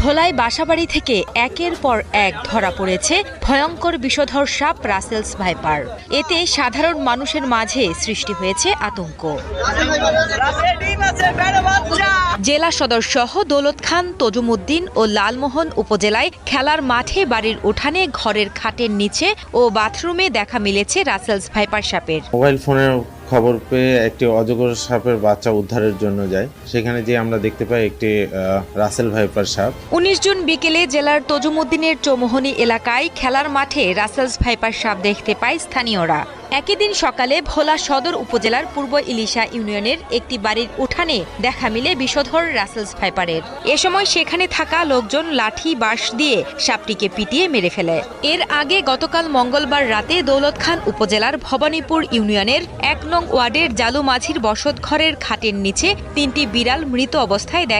ভোলায় বাসাবাড়ি থেকে একের পর এক ধরা পড়েছে ভয়ঙ্কর বিষধর সাপ রাসেলস ভাইপার। এতে সাধারণ মানুষের মাঝে সৃষ্টি হয়েছে আতঙ্ক। জেলা সদর সহ দৌলতখান, তজুমউদ্দিন ও লালমোহন উপজেলায় খেলার মাঠে, বাড়ির উঠানে, ঘরের খাটের নিচে ও বাথরুমে দেখা মিলেছে রাসেলস ভাইপার সাপের। মোবাইল ফোনের খবর পেয়ে একটি অজগর সাপের বাচ্চা উদ্ধারের জন্য যায়। সেখানে যে আমরা দেখতে পাই একটি রাসেল ভাইপার সাপ। 19 জুন বিকেলে জেলার তজুমউদ্দিনের চৌমোহনী এলাকায় খেলার মাঠে রাসেলস ভাইপার সাপ দেখতে পায় স্থানীয়রা। একই দিন সকালে ভোলা সদর উপজেলার পূর্ব ইলিশা ইউনিয়নের একটি বাড়ির উঠানে দেখা মিলে বিষধর রাসেলস ভাইপারের। এ সময় সেখানে থাকা লোকজন লাঠি, বাঁশ দিয়ে সাপটিকে পিটিয়ে মেরে ফেলে। এর আগে গতকাল মঙ্গলবার রাতে দৌলতখান উপজেলার ভবানীপুর ইউনিয়নের 1 নং ওয়ার্ডের জালু মাঝির বসতঘরের খাটের নিচে 3টি বিড়াল মৃত অবস্থায়